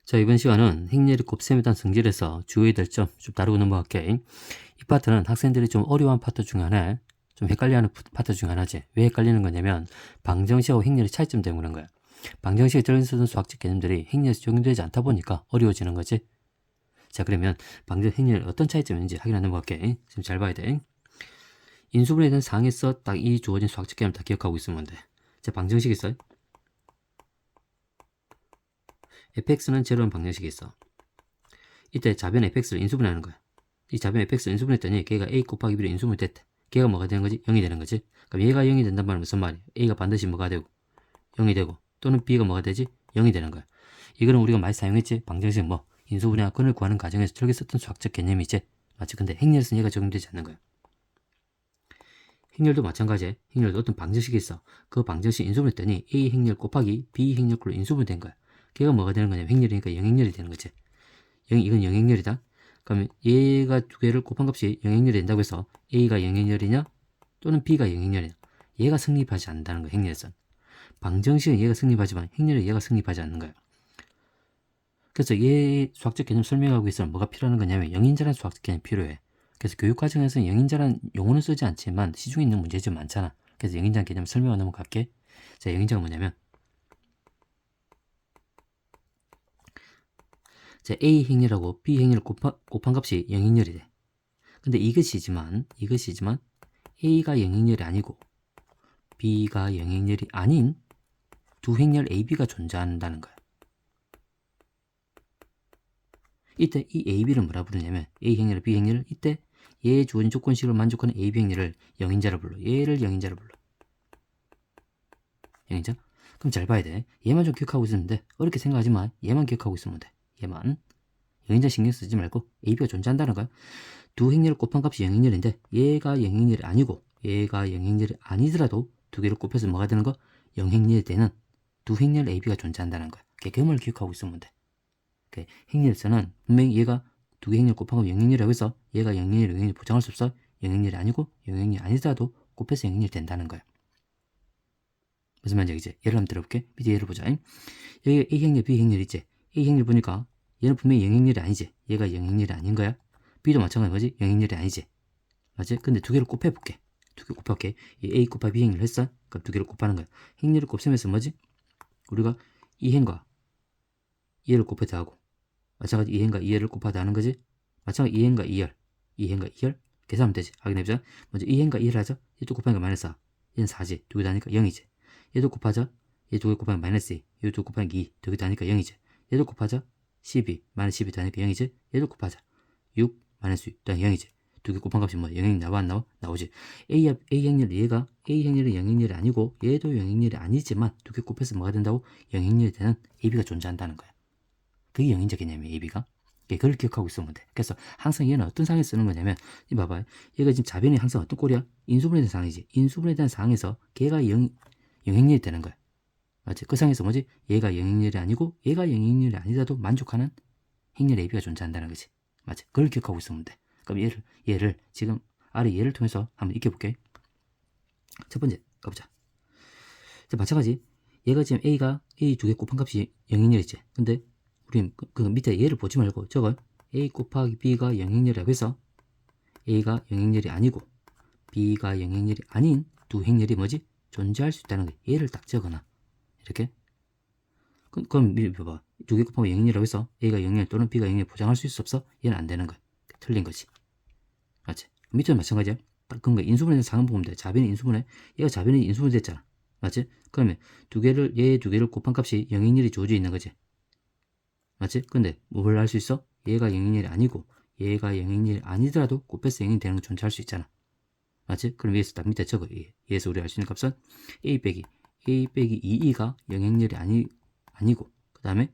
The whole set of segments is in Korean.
자, 이번 시간은 행렬이 곱셈에 대한 성질에서 주의해야 될 점 좀 다루고 넘어갈게. 이 파트는 학생들이 좀 어려워하는 파트 중에 하나, 좀 헷갈려하는 파트 중에 하나지. 왜 헷갈리는 거냐면 방정식하고 행렬의 차이점 때문에 그런 거야. 방정식에 들어있는 수학적 개념들이 행렬에서 적용되지 않다 보니까 어려워지는 거지. 자, 그러면 방정 행렬 어떤 차이점이 있는지 확인하는 넘어갈게. 지금 잘 봐야 돼. 인수분해에 대한 상에서 딱 이 주어진 수학적 개념 다 기억하고 있으면 돼. 자, 방정식 있어요. fx는 제로는 방정식이 있어. 이때 자변 fx를 인수분해하는 거야. 이 자변 fx를 인수분해했더니 걔가 a 곱하기 b로 인수분해 됐대. 걔가 뭐가 되는 거지? 0이 되는 거지. 그럼 얘가 0이 된단 말은 무슨 말이야? a가 반드시 뭐가 되고 0이 되고 또는 b가 뭐가 되지? 0이 되는 거야. 이거는 우리가 많이 사용했지. 방정식 뭐 인수분해와 근을 구하는 과정에서 저렇게 썼던 수학적 개념이지. 맞지? 근데 행렬에서는 얘가 적용되지 않는 거야. 행렬도 마찬가지야. 행렬도 어떤 방정식이 있어. 그 방정식 인수분해했더니 a 행렬 곱하기 b 행렬꼴로 인수분해된 거야. 걔가 뭐가 되는 거냐면 행렬이니까 0행렬이 되는 거지. 이건 영행렬이다. 그러면 얘가 두 개를 곱한 값이 영행렬이 된다고 해서 A가 영행렬이냐 또는 B가 영행렬이냐 얘가 성립하지 않는다는 거야. 행렬에서는. 방정식은 얘가 성립하지만 행렬은 얘가 성립하지 않는 거야. 그래서 얘 수학적 개념 설명하고 있으면 뭐가 필요한 거냐면 영인자라는 수학적 개념이 필요해. 그래서 교육과정에서는 영인자라는 용어는 쓰지 않지만 시중에 있는 문제점 많잖아. 그래서 영인자 개념 설명을 넘어갈게. 자, 영인자가 뭐냐면 자, A 행렬하고 B 행렬을 곱한 값이 영행렬이 돼. 근데 이것이지만 A가 영행렬이 아니고 B가 영행렬이 아닌 두 행렬 AB가 존재한다는 거야. 이때 이 AB를 뭐라 부르냐면 A 행렬, B 행렬을 이때 얘 주어진 조건식을 만족하는 AB 행렬을 영인자로 불러. 얘를 영인자로 불러. 영인자? 그럼 잘 봐야 돼. 얘만 좀 기억하고 있었는데 어렵게 생각하지 마. 얘만 기억하고 있으면 돼. 얘만. 영인자 신경 쓰지 말고 AB가 존재한다는 거야. 두 행렬을 곱한 값이 영행렬인데 얘가 영행렬이 아니고 얘가 영행렬이 아니더라도 두 개를 곱해서 뭐가 되는 거? 영행렬이 되는 두 행렬 AB가 존재한다는 거야. 그 말을 기억하고 있으면 돼. 행렬에서는 분명히 얘가 두 개 행렬 곱한 거 영행렬이라고 해서 얘가 영행렬 보장할 수 없어. 영행렬이 아니고 영행렬이 아니더라도 곱해서 영행렬이 된다는 거야. 무슨 말인지 알겠지? 예를 한번 들어볼게. 밑에 예를 보자. 여기 A 행렬, B 행렬 있지? A 행렬 보니까 얘는 분명히 영행렬이 아니지? 얘가 영행렬이 아닌 거야? B도 마찬가지 뭐지? 영행렬이 아니지? 맞지? 근데 두 개를 곱해볼게. 두 개 곱할게. 이 A 곱하기 B 행렬을 했어? 그럼 두 개를 곱하는 거야. 행렬을 곱셈해서 뭐지? 우리가 이 행과 이해를 곱해서 하고 마찬가지 이 행과 이해를 곱하다 하는 거지? 마찬가지 이 행과 이열 이 행과 이열 계산하면 되지. 확인해보자. 먼저 이 행과 이해를 하자. 얘도 곱하니까 마이너스 4. 얘는 4지. 두 개 다니까 0이지. 얘도 곱하자. 얘 두 개 곱하니까 마이너스 2. 얘도 두 개 곱하니까 2. 두 개 다니까 0이지. 얘도 곱하자. 12. 마이너스 12 다니까 0이지. 얘도 곱하자. 6. 마이너스 6. 다니 0이지. 두 개 곱한 값이 뭐 0이 나와 안 나와? 나오지. A 행렬 얘가 A 행렬은 0행렬이 아니고 얘도 0행렬이 아니지만 두 개 곱해서 뭐가 된다고? 0행렬이 되는 AB가 존재한다는 거야. 그게 영인자 개념이에요. AB가. 그걸 기억하고 있으면 돼. 그래서 항상 얘는 어떤 상에 쓰는 거냐면 이 봐봐요. 얘가 지금 자변이 항상 어떤 꼴이야? 인수분해된 상이지. 인수분해에 대한 상에서 걔가 영행렬이 되는 거야. 맞지? 그 상에서 뭐지? 얘가 영행렬이 아니고 얘가 영행렬이 아니라도 만족하는 행렬 AB가 존재한다는 거지. 맞지? 그걸 기억하고 있으면 돼. 그럼 얘를 지금 아래 예를 통해서 한번 익혀볼게. 첫 번째 가보자. 자, 마찬가지 얘가 지금 A가 A 두 개 곱한 값이 영행렬이지. 근데 우리 그 밑에 얘를 보지 말고 저걸 A 곱하기 B가 영행렬이라고 해서 A가 영행렬이 아니고 B가 영행렬이 아닌 두 행렬이 뭐지? 존재할 수 있다는 거. 얘를 딱 적어놔. 이렇게. 그럼 봐봐. 두 개 곱하면 영행렬이라고 해서 A가 영행렬 또는 B가 영행렬 보장할 수 있어 없어? 얘는 안 되는 거야. 틀린 거지. 맞지? 밑에는 마찬가지야. 딱 그런 거야. 인수분해에서 상은 보면 돼. 자변이 인수분해. 얘가 자변이 인수분해 됐잖아. 맞지? 그러면 얘 두 개를 곱한 값이 영행렬이 주어져 있는 거지. 맞지? 근데 뭘 할 수 있어? 얘가 영행렬이 아니고 얘가 영행렬이 아니더라도 곱해서 영행이 되는 건 존재할 수 있잖아. 맞지? 그럼 여기서 딱 밑에 적어. 얘에서 우리가 알 수 있는 값은 A 빼기 2E가 영행렬이 아니고 그 다음에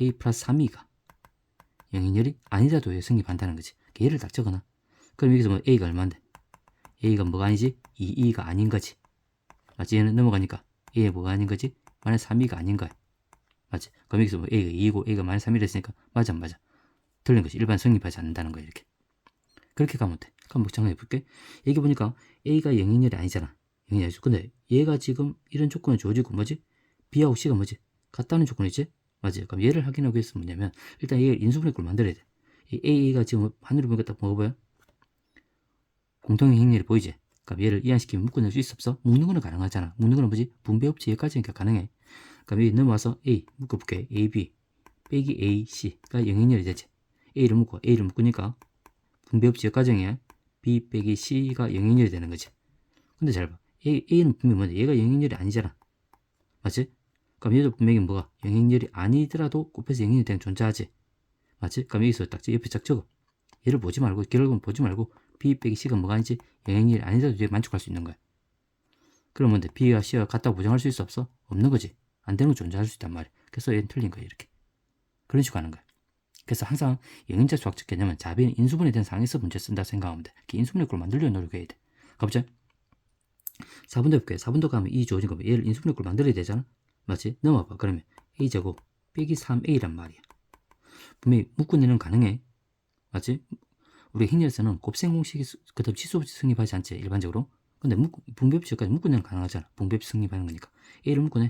A 플러스 3E가 영행렬이 아니더라도 얘 성립한다는 거지. 얘를 딱 적어놔. 그럼 여기서 뭐 A가 얼마인데? A가 뭐가 아니지? 2E가 아닌 거지. 맞지? 얘는 넘어가니까 A가 뭐가 아닌 거지? 마이너스 3E가 아닌 거야. 맞지? 그럼 여기서 뭐 A가 2이고 A가 마이너스 3이라 했으니까 맞아. 틀린 것이 일반 성립하지 않는다는 거야. 이렇게. 그렇게 가면 돼. 한번 정리해 볼게. 여기 보니까 A가 영행렬이 아니잖아. 영행렬이 아니죠. 근데 얘가 지금 이런 조건이 주어지고 뭐지? B하고 C가 뭐지? 같다는 조건이지? 맞지? 그럼 얘를 확인하기 위해서 뭐냐면 일단 얘를 인수분해 꼴을 만들어야 돼. 이 A가 지금 하늘을 보니까 딱 뭐가 보여? 공통의 행렬이 보이지? 그럼 얘를 이항시키면 묶어낼 수 있어 없어? 묶는 거는 가능하잖아. 묶는 거는 뭐지? 분배 없이 여기까지니까 가능해. 그럼 여기 넘어와서 A 묶어볼게. A, B 빼기 A, C가 영행렬이 되지. A를 묶으니까 분배 없이 여기까지야. B 빼기 C가 영행렬이 되는 거지. 근데 잘 봐. A는 분명히 뭔데? 얘가 영행렬이 아니잖아. 맞지? 그럼 얘도 분명히 뭐가? 영행렬이 아니더라도 곱해서 영행렬이 되는 존재하지. 맞지? 그럼 여기서 딱 옆에 딱 적어. 얘를 보지 말고, 결국은 보지 말고 B 빼기 C가 뭐가 아니지? 영행렬이 아니더라도 만족할 수 있는 거야. 그러면 B와 C가 같다고 보장할 수 있어 없어? 없는 거지. 안 되는 거 존재할 수 있단 말이야. 그래서 얘는 틀린 거야. 이렇게. 그런 식으로 하는 거야. 그래서 항상 영인자 수학적 개념은 자비는 인수분해 된 상황에서 문제 쓴다 생각하면 돼. 인수분해 꼴 만들려고 노력해야 돼. 가보자. 4분도 해볼게. 4분도 가면 이 주어진 거면 얘를 인수분해 꼴 만들어야 되잖아. 맞지? 넘어봐. 그러면 A제곱 빼기 3A란 말이야. 분명히 묶어내는 가능해. 맞지? 우리 행렬에서는 곱셈 공식이 그다음 치수법칙 성립하지 않지 일반적으로. 근데 분배법칙까지 묶어내는 가능하잖아. 분배법칙 성립하는 거니까. A를 묶어내.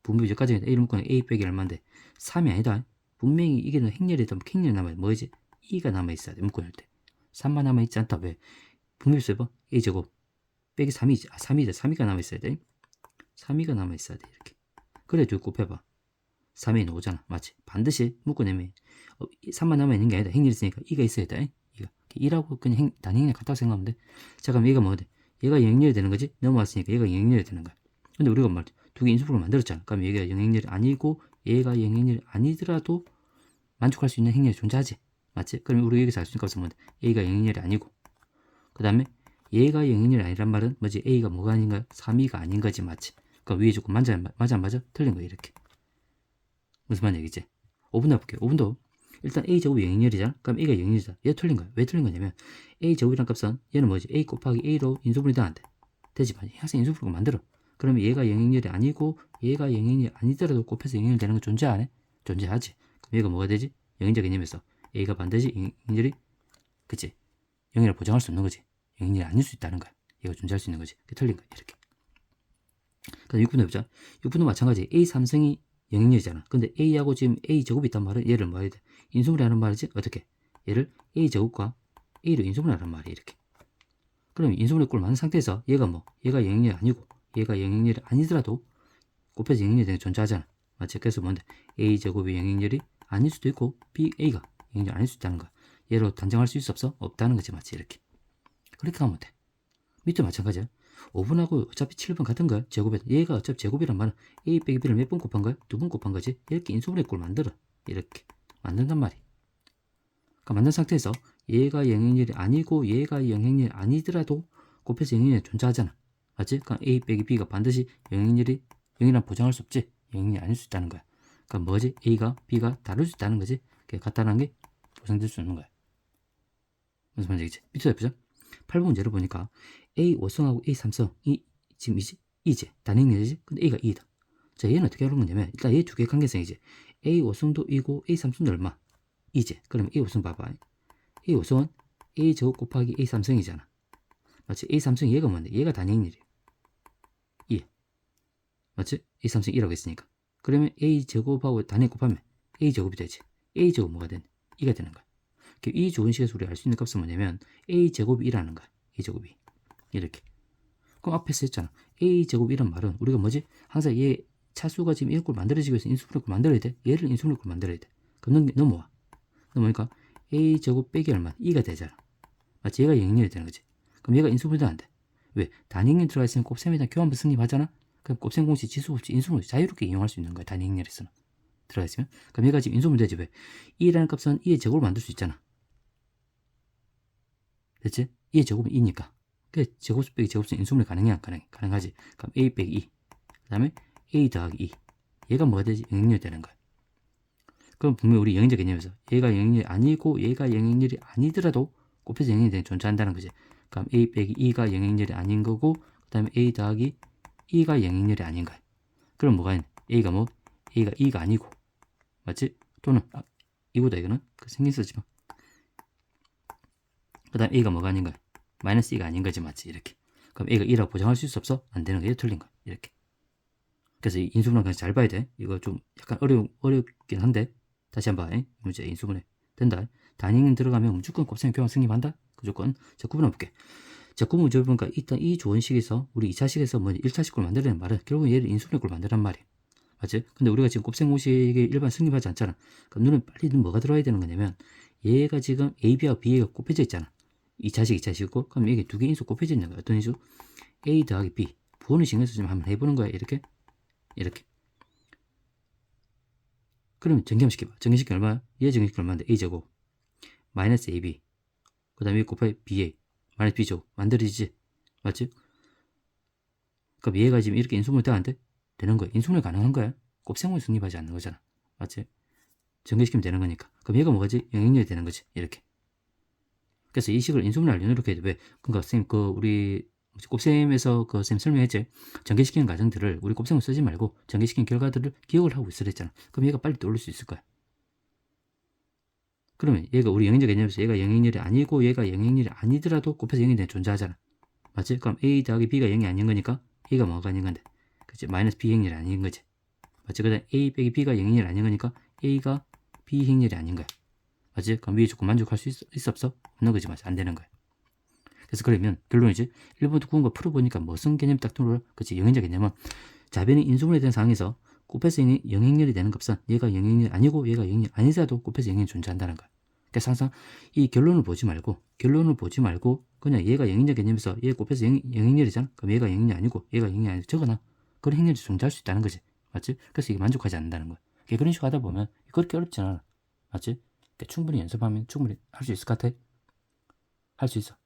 분배법칙까지 A를 묶어내. A 빼기 얼마인데 3이 아니다. 분명히 이게 행렬이다. 행렬 남아야 뭐지? 2가 남아있어야 돼. 묶어낼 때. 3만 남아있지 않다. 왜? 분배법칙 해봐. A제곱 빼기 3이지. 3이다. 3이가 남아있어야 돼. 3이가 남아있어야 돼. 이렇게. 그래 두 곱해봐. 3이 나오잖아. 맞지? 반드시 묶어내면 3만 남아있는 게 아니다. 행렬이 있으니까 2가 있어야 돼. 2라고 그냥 단행렬 같다고 생각하면 돼. 자, 그럼 얘가 뭐돼? 얘가 영행렬이 되는 거지? 넘어왔으니까 얘가 영행렬이 되는 거야. 근데 우리가 말 두 개 인수분해를 만들었잖아. 그럼 얘가 영행렬이 아니고 얘가 영행렬이 아니더라도 만족할 수 있는 행렬이 존재하지. 맞지? 그럼 우리 여기서 알 수 있는 것은 뭐냐? A가 영행렬이 아니고 그 다음에 얘가 영행렬이 아니란 말은 뭐지? A가 뭐가 아닌가? 3이가 아닌 거지. 맞지? 그럼 위에 조금 맞아? 틀린 거야. 이렇게. 무슨 말 얘기지? 5분 해볼게. 5분도 일단 A제곱이 영행렬이잖아. 그럼 A가 영행렬이다. 얘 틀린 거야. 왜 틀린 거냐면 A제곱이란 값은 얘는 뭐지? A 곱하기 A로 인수분해도 안 돼. 되지? 항상 인수분해를 만들어. 그러면 얘가 영행렬이 아니고 얘가 영행렬이 아니더라도 곱해서 영행렬 되는 건 존재 안 해? 존재하지. 그럼 얘가 뭐가 되지? 영행자 개념에서 A가 반드시 영행렬이 그치? 영행을 보장할 수 없는 거지. 영행렬이 아닐 수 있다는 거야. 얘가 존재할 수 있는 거지. 그게 틀린 거야. 이렇게. 그다음 6분 해보자. 6분도 마찬가지. A 삼성이 영행렬이잖아. 근데 A하고 지금 A제곱이 있단 말은 얘를 뭐 해야 돼? 인수분해 하는 말이지? 어떻게? 얘를 A제곱과 A로 인수분해 하는 말이야. 이렇게. 그럼 인수분해 꼴을 만든 상태에서 얘가 뭐? 얘가 영행렬이 아니고 얘가 영행렬이 아니더라도 곱해서 영행렬이 되는 게 존재하잖아. 맞지? 그래서 뭔데? A제곱이 영행렬이 아닐 수도 있고 A가 영행렬이 아닐 수 있다는 거야. 얘로 단정할 수 있어 없어? 없다는 거지. 맞지? 이렇게. 그렇게 하면 돼. 밑도 마찬가지야. 5분하고 어차피 7분 같은 거야. 제곱에 얘가 어차피 제곱이란 말은 A 빼기 B를 몇 번 곱한 거야? 2번 곱한 거지. 이렇게 인수분해 꼴 만들어. 이렇게 만든단 말이야. 그러니까 만든 상태에서 얘가 영행렬이 아니고 얘가 영행렬이 아니더라도 곱해서 영행렬이 존재하잖아. 맞지? 그러니까 A 빼기 B가 반드시 영행이란 보장할 수 없지. 영행이 아닐 수 있다는 거야. 그러니까 뭐지? A가 B가 다를 수 있다는 거지. 그게 같다는 게 보장될 수 있는 거야. 무슨 말인지 밑에 보자. 8번 문제를 보니까 A 5성하고 A 3성이 지금 이제 단행렬이지? 근데 A가 2이다. 자, 얘는 어떻게 하는 거냐면 일단 얘 두 개 관계성이지. A 5성도 2고 A 3성도 얼마? 2제. 그러면 A 5성 봐봐. A 5성은 A 제곱 곱하기 A 3성이잖아. 맞지? A 3성 얘가 뭔데? 얘가 단행렬이야. 2. 맞지? A 3성 2라고 했으니까. 그러면 A 제곱하고 단행 곱하면 A 제곱이 되지. A 제곱 뭐가 되는? 2가 되는 거야. 이 좋은 식에서 우리가 알 수 있는 값은 뭐냐면 A 제곱이 2라는 거야. A 제곱이. 이렇게. 그럼 앞에서 했잖아. A 제곱이란 말은 우리가 뭐지? 항상 얘 차수가 지금 이꼴 만들어지기 위해서 인수분해 꼴 만들어야 돼. 얘를 인수분해 꼴 만들어야 돼. 그럼 넘어와. 넘어오니까 A 제곱 빼기 얼마? 2가 되잖아. 마치 얘가 영역이 되는 거지. 그럼 얘가 인수분해도 안 돼. 왜? 단행렬 들어가 있으면 곱셈에 대한 교환부 승립하잖아. 그럼 곱셈 공식, 지수 법칙, 인수분해 자유롭게 이용할 수 있는 거야. 단행렬에서는. 들어가 있으면. 그럼 얘가 지금 인수분해 되지. 왜? 2라는 값은 2의 제곱을 만들 수 있잖아. 됐지? 2의 제곱은 2니까. 그 제곱수 빼기 제곱수 인수분해 가능해? 안 가능해? 가능하지. 그럼 A 빼기 2. 그 다음에 A 더하기 2. 얘가 뭐가 되지? 영역렬이 되는 거야. 그럼 분명히 우리 영역적 개념에서 얘가 영역렬이 아니고 얘가 영역렬이 아니더라도 곱해서 영역렬이 존재한다는 거지. 그럼 A 빼기 2가 영역렬이 아닌 거고 그 다음에 A 더하기 2가 영역렬이 아닌 거야. 그럼 뭐가 있냐? A가 뭐? A가 2가 아니고 맞지? 또는 이거다 이거는 생긴 쓰지마. 그 다음 A가 뭐가 아닌 거야? 마이너스 2가 아닌 거지 맞지? 이렇게. 그럼 A가 2라고 보장할 수 있어 없어? 안 되는 거야. 틀린 거야. 이렇게. 그래서 이 인수분해 그냥 잘 봐야 돼. 이거 좀 약간 어렵긴 한데 다시 한번 이 문제 인수분해 된다. 단위는 들어가면 무조건 곱셈 교환 승립한다. 무조건. 자, 구분해 볼게. 자, 구분 문제 보니까 일단 이 조원식에서 우리 2차식에서 뭐 1차식을 만들어낸 말은 결국은 얘를 인수분해꼴 만들란 말이야. 맞지? 근데 우리가 지금 곱셈 공식에 일반 승립하지 않잖아. 그럼 눈에 빨리 뭐가 들어와야 되는 거냐면 얘가 지금 AB하고 BA가 곱해져 있잖아. 2차식, 2차식이고 그럼 이게 두 개 인수 곱해져 있는 거야. 어떤 인수? A 더하기 B. 부호는 신경써 좀 한번 해보는 거야. 이렇게. 그러면 정겸시켜봐. 정겸시키면 얼마야? 얘 정겸시키면 얼마인데? A제곱 마이너스 AB 그 다음에 곱하기 BA 마이너스 B제곱 만들어지지? 맞지? 그럼 얘가 지금 이렇게 인수분해 되는데? 되는 거야. 인수분해 가능한 거야. 곱셈을 성립하지 않는 거잖아. 맞지? 전개시키면 되는 거니까. 그럼 얘가 뭐가지? 영역력이 되는 거지. 이렇게. 그래서 이 식을 인수분해 하려면 이렇게 해도 왜? 그러니까 쌤, 우리 곱셈에서 쌤 설명했지? 전개시키는 과정들을 우리 곱셈을 쓰지 말고 전개시킨 결과들을 기억을 하고 있으라 했잖아. 그럼 얘가 빨리 떠올릴 수 있을 거야. 그러면 얘가 우리 영역력 개념에서 얘가 영역력이 아니고 얘가 영역력이 아니더라도 곱해서 영역력이 존재하잖아. 맞지? 그럼 A 더하기 B가 0이 아닌 거니까 A가 뭐가 아닌 건데? 그치? 마이너스 B 행렬이 아닌 거지. 맞지? 그 다음 A 빼기 B가 0행렬이 아닌 거니까 A가 B 행렬이 아닌 거야. 맞지? 그럼 위에 조건 만족할 수 있어 없어? 없는 거지. 맞지? 안 되는 거야. 그래서 그러면 결론이지 1번부터 9번과 풀어보니까 무슨 개념이 딱 들어올라? 그치? 영행적 개념은 자변이 인수분해 된 상황에서 곱해서 영행렬이 되는 값은 얘가 영행렬이 아니고 얘가 영행렬이 아니더라도 곱해서 영행이 존재한다는 거야. 그래서 항상 이 결론을 보지 말고 그냥 얘가 영행적 개념에서 얘 곱해서 영행렬이잖아. 그럼 얘가 영행렬이 아니고 얘가 영행이 아니고 적어놔. 그런 행렬이 존재할 수 있다는 거지. 맞지? 그래서 이게 만족하지 않는다는 거야. 그런 식으로 하다 보면 그렇게 어렵지 않아. 맞지? 충분히 연습하면 충분히 할 수 있을 것 같아. 할 수 있어.